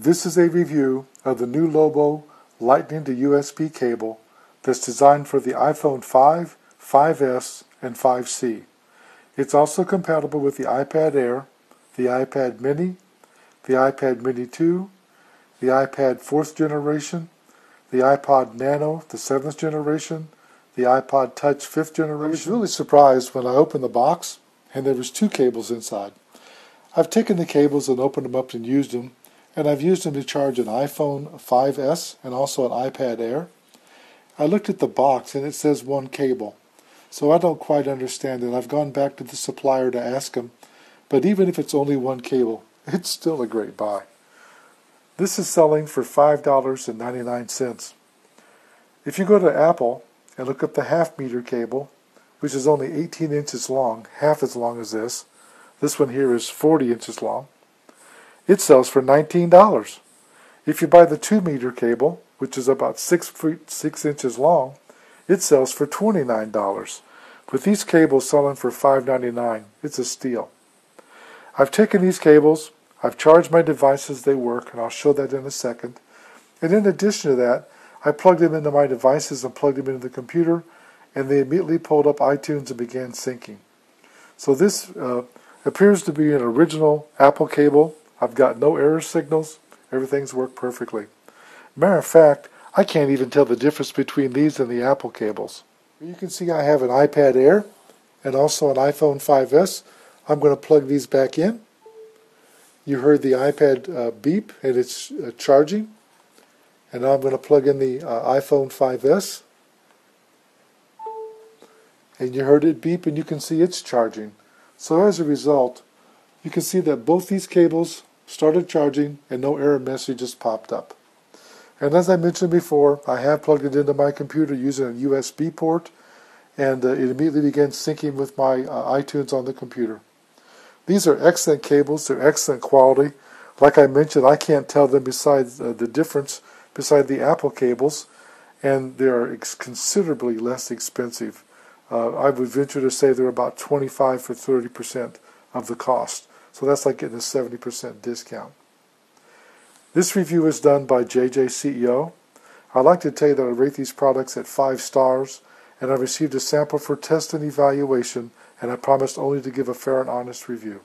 This is a review of the NewLobo Lightning to USB cable that's designed for the iPhone 5, 5S, and 5C. It's also compatible with the iPad Air, the iPad Mini, the iPad Mini 2, the iPad 4th generation, the iPod Nano, the 7th generation, the iPod Touch 5th generation. I was really surprised when I opened the box and there was two cables inside. I've taken the cables and opened them up and used them, and I've used them to charge an iPhone 5S and also an iPad Air. I looked at the box and it says one cable, so I don't quite understand it. I've gone back to the supplier to ask him, but even if it's only one cable, it's still a great buy. This is selling for $5.99. If you go to Apple and look up the half-meter cable, which is only 18 inches long, half as long as this one here is 40 inches long, it sells for $19. If you buy the 2-meter cable, which is about 6 feet 6 inches long, it sells for $29. With these cables selling for $5.99, it's a steal. I've taken these cables, I've charged my devices, they work, and I'll show that in a second. And in addition to that, I plugged them into my devices and plugged them into the computer, and they immediately pulled up iTunes and began syncing. So this appears to be an original Apple cable. I've got no error signals. Everything's worked perfectly. Matter of fact, I can't even tell the difference between these and the Apple cables. You can see I have an iPad Air and also an iPhone 5S. I'm going to plug these back in. You heard the iPad beep and it's charging. And now I'm going to plug in the iPhone 5S. And you heard it beep and you can see it's charging. So as a result, you can see that both these cables started charging and no error messages popped up. And as I mentioned before, I have plugged it into my computer using a USB port, and it immediately began syncing with my iTunes on the computer. These are excellent cables. They're excellent quality. Like I mentioned, I can't tell them besides the difference beside the Apple cables, and they are considerably less expensive. I would venture to say they're about 25 for 30% of the cost. So that's like getting a 70% discount. This review is done by jjceo. I'd like to tell you that I rate these products at 5 stars, and I received a sample for test and evaluation, and I promised only to give a fair and honest review.